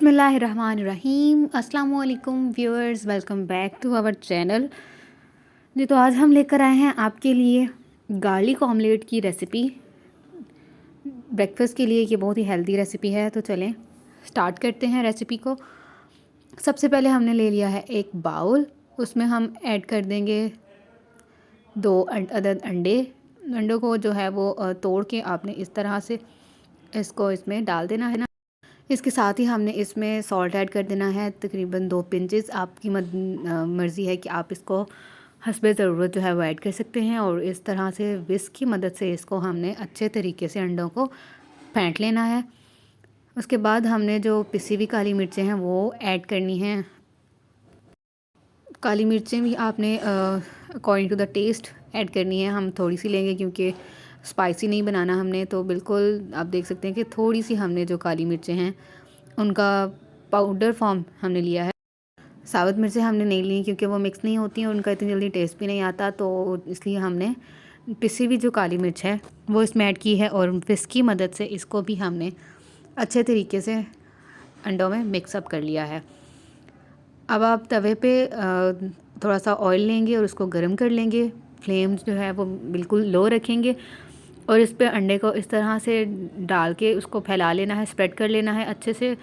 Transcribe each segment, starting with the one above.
बिस्मिल्लाहिर्रहमानिर्रहीम। अस्सलाम वालेकुम viewers, welcome back to our channel. जी, तो आज हम लेकर आए हैं आपके लिए गार्लिक ऑमलेट की रेसिपी। ब्रेकफास्ट के लिए ये बहुत ही हेल्दी रेसिपी है। तो चलें स्टार्ट करते हैं रेसिपी को। सबसे पहले हमने ले लिया है एक बाउल, उसमें हम ऐड कर देंगे 2 अदद अंडे। अंडों को जो है वो तोड़ के आपने इस तरह से इसको इसमें डाल देना है ना। इसके साथ ही हमने इसमें सॉल्ट ऐड कर देना है, तकरीबन 2 पिंचेस। आपकी मर्ज़ी है कि आप इसको हस्बे ज़रूरत जो है वो ऐड कर सकते हैं। और इस तरह से विस्क की मदद से इसको हमने अच्छे तरीके से अंडों को फेंट लेना है। उसके बाद हमने जो पिसी हुई काली मिर्चें हैं वो ऐड करनी हैं। काली मिर्चें भी आपने according to the taste add करनी है। हम थोड़ी सी लेंगे क्योंकि स्पाइसी नहीं बनाना हमने, तो बिल्कुल आप देख सकते हैं कि थोड़ी सी हमने जो काली मिर्चें हैं उनका पाउडर फॉर्म हमने लिया है। साबुत मिर्चें हमने नहीं ली क्योंकि वो मिक्स नहीं होती हैं, उनका इतनी जल्दी टेस्ट भी नहीं आता, तो इसलिए हमने पिसी हुई जो काली मिर्च है वो इसमें ऐड की है। और विस्क की मदद से इसको भी हमने अच्छे तरीके से अंडों में मिक्सअप कर लिया है। अब आप तवे पे थोड़ा सा ऑयल लेंगे और उसको गर्म कर लेंगे। फ्लेम जो है वो बिल्कुल लो रखेंगे और इस पे अंडे को इस तरह से डाल के उसको फैला लेना है, स्प्रेड कर लेना है अच्छे से।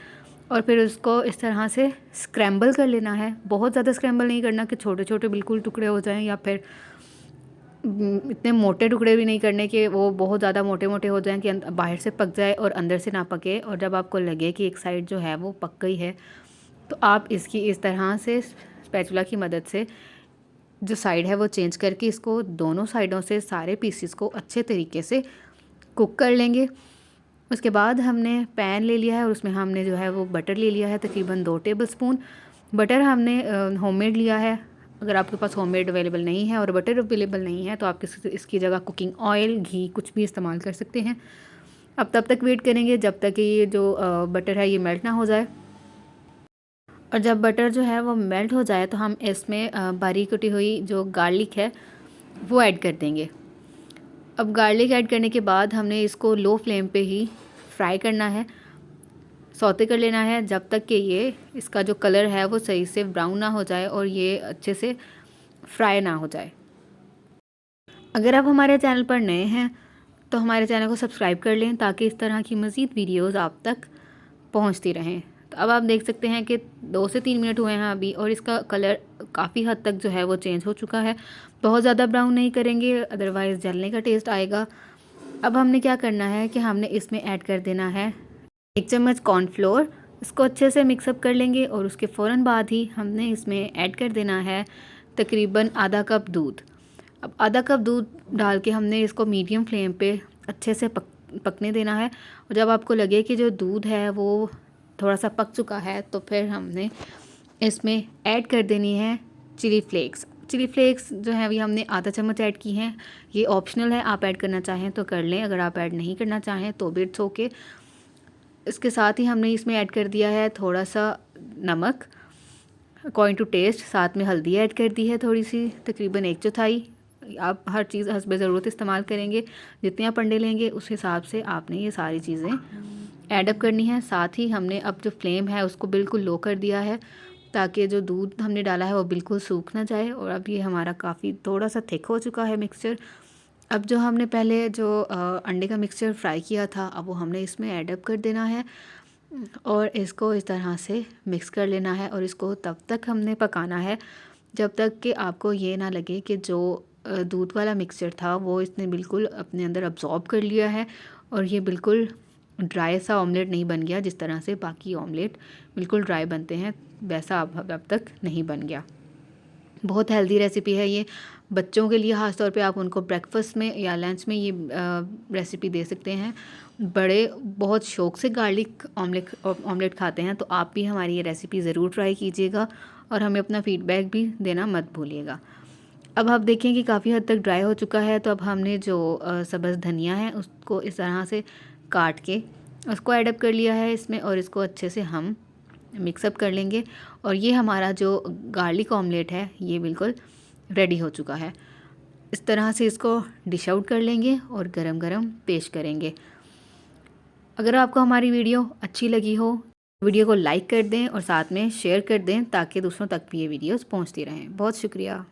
और फिर उसको इस तरह से स्क्रैम्बल कर लेना है। बहुत ज़्यादा स्क्रैम्बल नहीं करना कि छोटे छोटे बिल्कुल टुकड़े हो जाएं, या फिर इतने मोटे टुकड़े भी नहीं करने कि वो बहुत ज़्यादा मोटे मोटे हो जाएं कि बाहर से पक जाए और अंदर से ना पके। और जब आपको लगे कि एक साइड जो है वो पक गई है, तो आप इसकी इस तरह से स्पैचुला की मदद से जो साइड है वो चेंज करके इसको दोनों साइडों से सारे पीसेस को अच्छे तरीके से कुक कर लेंगे। उसके बाद हमने पैन ले लिया है और उसमें हमने जो है वो बटर ले लिया है, तकरीबन 2 टेबलस्पून। बटर हमने होममेड लिया है। अगर आपके पास होममेड अवेलेबल नहीं है और बटर अवेलेबल नहीं है तो आप इसकी जगह कुकिंग ऑयल, घी कुछ भी इस्तेमाल कर सकते हैं। अब तब तक वेट करेंगे जब तक कि ये जो बटर है ये मेल्ट ना हो जाए। और जब बटर जो है वो मेल्ट हो जाए तो हम इसमें बारीक कटी हुई जो गार्लिक है वो ऐड कर देंगे। अब गार्लिक ऐड करने के बाद हमने इसको लो फ्लेम पे ही फ्राई करना है, सौते कर लेना है जब तक कि ये इसका जो कलर है वो सही से ब्राउन ना हो जाए और ये अच्छे से फ्राई ना हो जाए। अगर आप हमारे चैनल पर नए हैं तो हमारे चैनल को सब्सक्राइब कर लें ताकि इस तरह की मज़ीद वीडियोज़ आप तक पहुंचती रहें। तो अब आप देख सकते हैं कि 2 से 3 मिनट हुए हैं अभी और इसका कलर काफ़ी हद तक जो है वो चेंज हो चुका है। बहुत ज़्यादा ब्राउन नहीं करेंगे, अदरवाइज़ जलने का टेस्ट आएगा। अब हमने क्या करना है कि हमने इसमें ऐड कर देना है 1 चम्मच कॉर्नफ्लोर। इसको अच्छे से मिक्सअप कर लेंगे और उसके फ़ौरन बाद ही हमने इसमें ऐड कर देना है तकरीबन आधा कप दूध। अब आधा कप दूध डाल के हमने इसको मीडियम फ्लेम पे अच्छे से पकने देना है। और जब आपको लगे कि जो दूध है वो थोड़ा सा पक चुका है तो फिर हमने इसमें ऐड कर देनी है चिली फ्लेक्स। चिली फ्लेक्स जो है अभी हमने आधा चम्मच ऐड की हैं। ये ऑप्शनल है, आप ऐड करना चाहें तो कर लें, अगर आप ऐड नहीं करना चाहें तो भी इट्स ओके। इसके साथ ही हमने इसमें ऐड कर दिया है थोड़ा सा नमक अकॉर्डिंग टू टेस्ट। साथ में हल्दी ऐड कर दी है थोड़ी सी, तकरीबन 1/4। आप हर चीज़ हस्बे ज़रूरत इस्तेमाल करेंगे, जितने आप अंडे लेंगे उस हिसाब से आपने ये सारी चीज़ें ऐड अप करनी है। साथ ही हमने अब जो फ्लेम है उसको बिल्कुल लो कर दिया है ताकि जो दूध हमने डाला है वो बिल्कुल सूख ना जाए। और अब ये हमारा काफ़ी थोड़ा सा थिक हो चुका है मिक्सचर। अब जो हमने पहले जो अंडे का मिक्सचर फ्राई किया था अब वो हमने इसमें ऐड अप कर देना है और इसको इस तरह से मिक्स कर लेना है। और इसको तब तक हमने पकाना है जब तक कि आपको ये ना लगे कि जो दूध वाला मिक्सचर था वो इसने बिल्कुल अपने अंदर अब्ज़ॉर्ब कर लिया है और ये बिल्कुल ड्राई सा ऑमलेट नहीं बन गया। जिस तरह से बाकी ऑमलेट बिल्कुल ड्राई बनते हैं वैसा अब तक नहीं बन गया। बहुत हेल्दी रेसिपी है ये, बच्चों के लिए ख़ास तौर पे आप उनको ब्रेकफास्ट में या लंच में ये रेसिपी दे सकते हैं। बड़े बहुत शौक़ से गार्लिक ऑमलेट खाते हैं, तो आप भी हमारी ये रेसिपी ज़रूर ट्राई कीजिएगा और हमें अपना फ़ीडबैक भी देना मत भूलिएगा। अब आप देखें कि काफ़ी हद तक ड्राई हो चुका है, तो अब हमने जो सब्ज़ धनिया है उसको इस तरह से काट के उसको ऐड अप कर लिया है इसमें और इसको अच्छे से हम मिक्सअप कर लेंगे। और ये हमारा जो गार्लिक ऑमलेट है ये बिल्कुल रेडी हो चुका है। इस तरह से इसको डिश आउट कर लेंगे और गरम गरम पेश करेंगे। अगर आपको हमारी वीडियो अच्छी लगी हो वीडियो को लाइक कर दें और साथ में शेयर कर दें ताकि दूसरों तक भी ये वीडियोस पहुंचती रहें। बहुत शुक्रिया।